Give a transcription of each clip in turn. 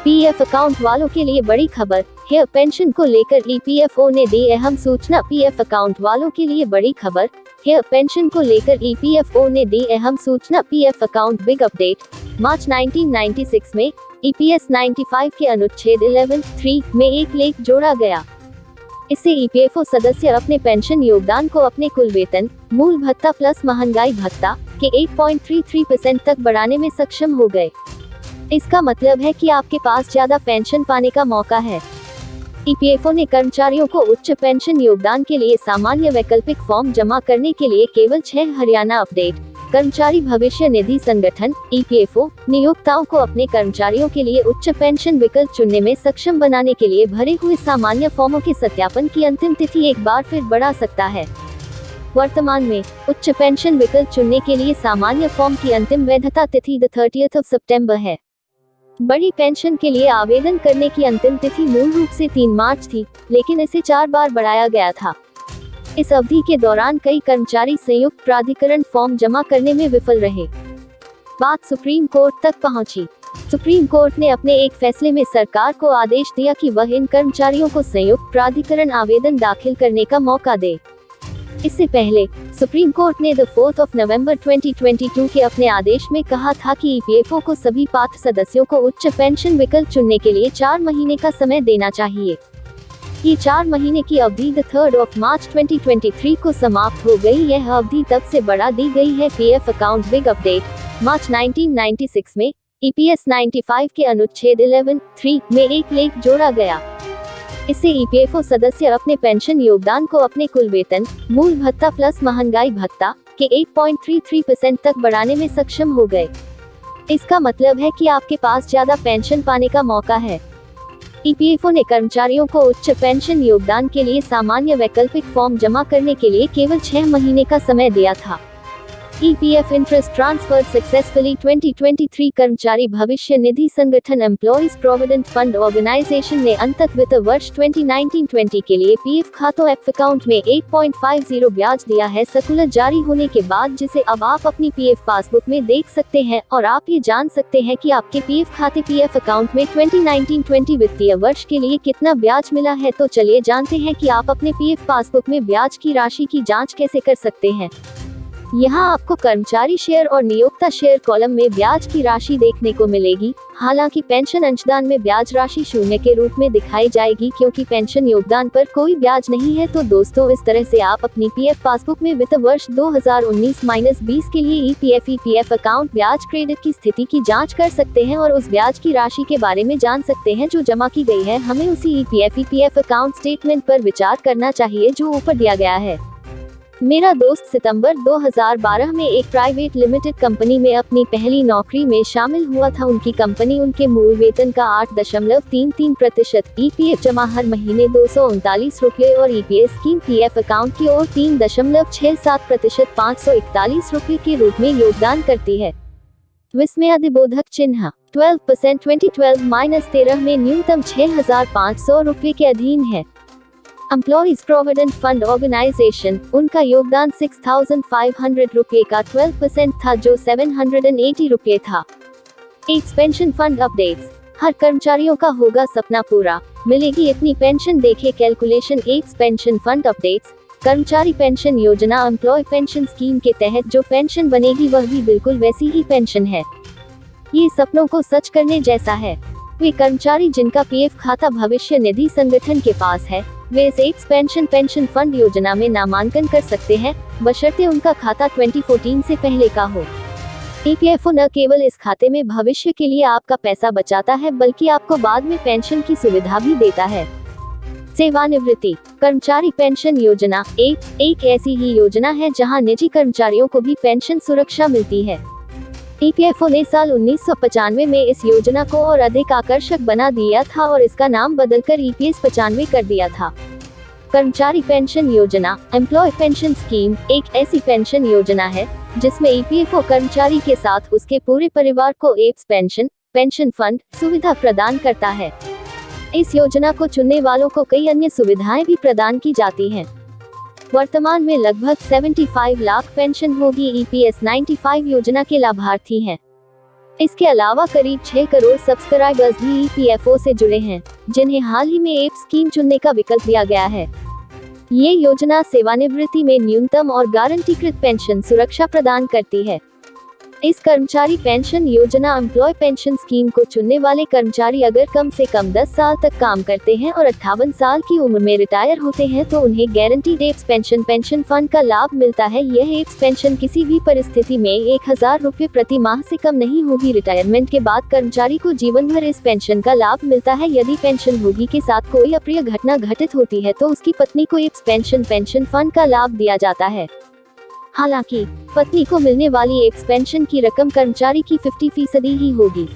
PF account वालों के लिए बड़ी खबर, हेयर पेंशन को लेकर ईपीएफओ ने दी अहम सूचना। पीएफ अकाउंट वालों के लिए बड़ी खबर, हेयर पेंशन को लेकर ईपीएफओ ने दी अहम सूचना। PF account big update. March 1996 में ईपीएस 95 के अनुच्छेद 11(3) में एक लेख जोड़ा गया। इससे ईपीएफओ सदस्य अपने पेंशन योगदान को अपने कुल वेतन, मूल भत्ता प्लस महंगाई भत्ता के 8.33% तक बढ़ाने में सक्षम हो गए। इसका मतलब है कि आपके पास ज्यादा पेंशन पाने का मौका है। ईपीएफओ ने कर्मचारियों को उच्च पेंशन योगदान के लिए सामान्य वैकल्पिक फॉर्म जमा करने के लिए केवल 6 हरियाणा अपडेट। कर्मचारी भविष्य निधि संगठन ईपीएफओ नियोक्ताओं को अपने कर्मचारियों के लिए उच्च पेंशन विकल्प चुनने में सक्षम बनाने के लिए भरे हुए सामान्य फॉर्मों के सत्यापन की अंतिम तिथि एक बार फिर बढ़ा सकता है। वर्तमान में उच्च पेंशन विकल्प चुनने के लिए सामान्य फॉर्म की अंतिम वैधता तिथि 30 सितंबर है। बड़ी पेंशन के लिए आवेदन करने की अंतिम तिथि मूल रूप से 3 मार्च थी, लेकिन इसे 4 बार बढ़ाया गया था। इस अवधि के दौरान कई कर्मचारी संयुक्त प्राधिकरण फॉर्म जमा करने में विफल रहे। बात सुप्रीम कोर्ट तक पहुंची। सुप्रीम कोर्ट ने अपने एक फैसले में सरकार को आदेश दिया कि वह इन कर्मचारियों को संयुक्त प्राधिकरण आवेदन दाखिल करने का मौका दे। इससे पहले सुप्रीम कोर्ट ने 4 नवंबर 2022 के अपने आदेश में कहा था कि ईपीएफओ को सभी पात्र सदस्यों को उच्च पेंशन विकल्प चुनने के लिए 4 महीने का समय देना चाहिए। ये 4 महीने की अवधि 3 मार्च 2023 को समाप्त हो गई। यह अवधि तब से बढ़ा दी गई है। PF account big update. March 1996 में ईपीएस 95 के अनुच्छेद 11(3) में एक लेख जोड़ा गया। इससे ईपीएफओ सदस्य अपने पेंशन योगदान को अपने कुल वेतन, मूल भत्ता प्लस महंगाई भत्ता के 8.33% तक बढ़ाने में सक्षम हो गए। इसका मतलब है कि आपके पास ज्यादा पेंशन पाने का मौका है। ईपीएफओ ने कर्मचारियों को उच्च पेंशन योगदान के लिए सामान्य वैकल्पिक फॉर्म जमा करने के लिए केवल 6 महीने का समय दिया था। EPF interest transfer successfully 2023। कर्मचारी भविष्य निधि संगठन एम्प्लॉइज प्रोविडेंट फंड ऑर्गेनाइजेशन ने अंततः वित्त वर्ष 2019-20 के लिए पीएफ खातों एफ अकाउंट में 8.50 ब्याज दिया है। सर्कुलर जारी होने के बाद, जिसे अब आप अपनी पीएफ पासबुक में देख सकते हैं और आप ये जान सकते हैं कि आपके पीएफ खाते पीएफ अकाउंट में 2019-20 वित्तीय वर्ष के लिए कितना ब्याज मिला है। तो चलिए जानते हैं कि आप अपने पीएफ पासबुक में ब्याज की राशि की जाँच कैसे कर सकते हैं। यहाँ आपको कर्मचारी शेयर और नियोक्ता शेयर कॉलम में ब्याज की राशि देखने को मिलेगी। हालांकि पेंशन अंशदान में ब्याज राशि 0 के रूप में दिखाई जाएगी, क्योंकि पेंशन योगदान पर कोई ब्याज नहीं है। तो दोस्तों, इस तरह से आप अपनी पीएफ पासबुक में वित्त वर्ष 2019-20 के लिए ईपीएफ अकाउंट ब्याज क्रेडिट की स्थिति की जाँच कर सकते हैं और उस ब्याज की राशि के बारे में जान सकते हैं जो जमा की गई है। हमें उसी ईपीएफ अकाउंट स्टेटमेंट पर विचार करना चाहिए जो ऊपर दिया गया है। मेरा दोस्त सितंबर 2012 में एक प्राइवेट लिमिटेड कंपनी में अपनी पहली नौकरी में शामिल हुआ था। उनकी कंपनी उनके मूल वेतन का 8.33% ईपीएफ जमा हर महीने 239 रुपये और ईपीएस स्कीम पीएफ अकाउंट की ओर 3.67% 541 रुपये के रूप में योगदान करती है। विस्मयादिबोधक चिन्ह 12% 2012-13 में न्यूनतम 6,500 रुपये के अधीन है। एम्प्लॉइज प्रोविडेंट फंड ऑर्गेनाइजेशन, उनका योगदान 6,500 रुपये का 12% था, जो 780 रुपये था। X pension fund updates. हर कर्मचारियों का होगा सपना पूरा, मिलेगी इतनी पेंशन, देखे calculation. X pension fund updates. कर्मचारी पेंशन योजना एम्प्लॉय पेंशन स्कीम के तहत जो पेंशन बनेगी वह भी बिल्कुल वैसी ही पेंशन है। ये सपनों को सच करने जैसा है। वे कर्मचारी जिनका पीएफ खाता भविष्य निधि संगठन के पास है, वे इस एक्स पेंशन फंड योजना में नामांकन कर सकते हैं, बशर्ते उनका खाता 2014 से पहले का हो। ईपीएफओ न केवल इस खाते में भविष्य के लिए आपका पैसा बचाता है, बल्कि आपको बाद में पेंशन की सुविधा भी देता है। सेवानिवृत्ति कर्मचारी पेंशन योजना एक ऐसी ही योजना है जहां निजी कर्मचारियों को भी पेंशन सुरक्षा मिलती है। ईपीएफओ ने साल 1995 में इस योजना को और अधिक आकर्षक बना दिया था और इसका नाम बदलकर ईपीएस 95 कर दिया था। कर्मचारी पेंशन योजना एम्प्लॉय पेंशन स्कीम एक ऐसी पेंशन योजना है जिसमें ईपीएफओ कर्मचारी के साथ उसके पूरे परिवार को एक्स पेंशन फंड सुविधा प्रदान करता है। इस योजना को चुनने वालों को कई अन्य सुविधाएं भी प्रदान की जाती हैं। वर्तमान में लगभग 75 लाख पेंशन होगी ईपीएस 95 योजना के लाभार्थी हैं। इसके अलावा करीब 6 करोड़ सब्सक्राइबर्स भी ईपीएफओ से जुड़े हैं, जिन्हें हाल ही में एप स्कीम चुनने का विकल्प दिया गया है। ये योजना सेवानिवृत्ति में न्यूनतम और गारंटीकृत पेंशन सुरक्षा प्रदान करती है। इस कर्मचारी पेंशन योजना एम्प्लॉय पेंशन स्कीम को चुनने वाले कर्मचारी अगर कम से कम 10 साल तक काम करते हैं और 58 साल की उम्र में रिटायर होते हैं तो उन्हें गारंटीड एप्स पेंशन फंड का लाभ मिलता है। यह एप्स पेंशन किसी भी परिस्थिति में 1000 रुपये प्रति माह से कम नहीं होगी। रिटायरमेंट के बाद कर्मचारी को जीवन भर इस पेंशन का लाभ मिलता है। यदि पेंशन भोगी के साथ कोई अप्रिय घटना घटित होती है तो उसकी पत्नी को एप्स पेंशन फंड का लाभ दिया जाता है। हालांकि पत्नी को मिलने वाली एप्स पेंशन की रकम कर्मचारी की 50% ही होगी।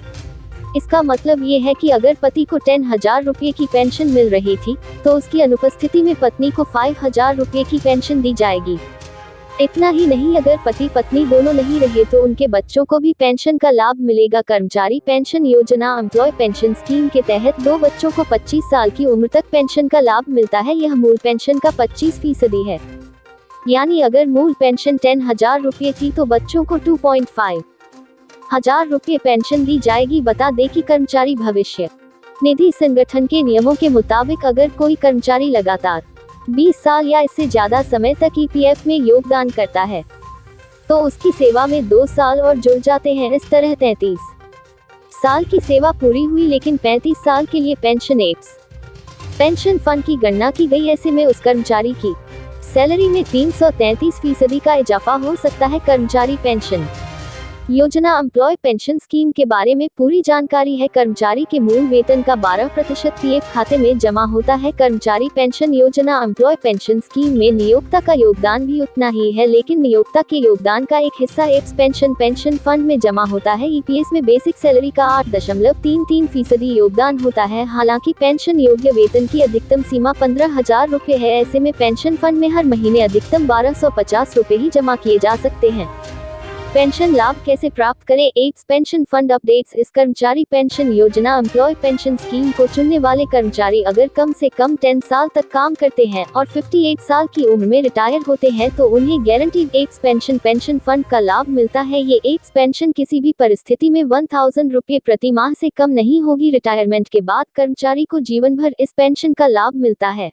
इसका मतलब ये है कि अगर पति को 10,000 रुपये की पेंशन मिल रही थी तो उसकी अनुपस्थिति में पत्नी को 5,000 रुपये की पेंशन दी जाएगी। इतना ही नहीं, अगर पति पत्नी दोनों नहीं रहे तो उनके बच्चों को भी पेंशन का लाभ मिलेगा। कर्मचारी पेंशन योजना एम्प्लॉय पेंशन स्कीम के तहत 2 बच्चों को 25 साल की उम्र तक पेंशन का लाभ मिलता है। यह मूल पेंशन का 25% है। यानी अगर मूल पेंशन 10,000 रुपये थी तो बच्चों को 2.5 हजार रुपये पेंशन दी जाएगी। बता दें कि कर्मचारी भविष्य निधि संगठन के नियमों के मुताबिक अगर कोई कर्मचारी लगातार 20 साल या इससे ज्यादा समय तक ईपीएफ में योगदान करता है तो उसकी सेवा में 2 साल और जुड़ जाते हैं। इस तरह 33 साल की सेवा पूरी हुई लेकिन 35 साल के लिए पेंशन एप्स पेंशन फंड की गणना की गई। ऐसे में उस कर्मचारी की सैलरी में 333% का इजाफा हो सकता है। कर्मचारी पेंशन योजना एम्प्लॉय पेंशन स्कीम के बारे में पूरी जानकारी है। कर्मचारी के मूल वेतन का 12% पीएफ खाते में जमा होता है। कर्मचारी पेंशन योजना एम्प्लॉय पेंशन स्कीम में नियोक्ता का योगदान भी उतना ही है, लेकिन नियोक्ता के योगदान का एक हिस्सा एप्स पेंशन फंड में जमा होता है। ईपीएस में बेसिक सैलरी का 8.33% योगदान होता है। हालांकि पेंशन योग्य वेतन की अधिकतम सीमा 15,000 रुपये है। ऐसे में पेंशन फंड में हर महीने अधिकतम 1250 रुपये ही जमा किए जा सकते हैं। पेंशन लाभ कैसे प्राप्त करें? Apps pension fund updates. इस कर्मचारी पेंशन योजना एम्प्लॉय पेंशन स्कीम को चुनने वाले कर्मचारी अगर कम से कम 10 साल तक काम करते हैं और 58 साल की उम्र में रिटायर होते हैं तो उन्हें गारंटीड एप्स पेंशन फंड का लाभ मिलता है। ये एप्स पेंशन किसी भी परिस्थिति में 1000 रुपये प्रति माह से कम नहीं होगी। रिटायरमेंट के बाद कर्मचारी को जीवन भर इस पेंशन का लाभ मिलता है।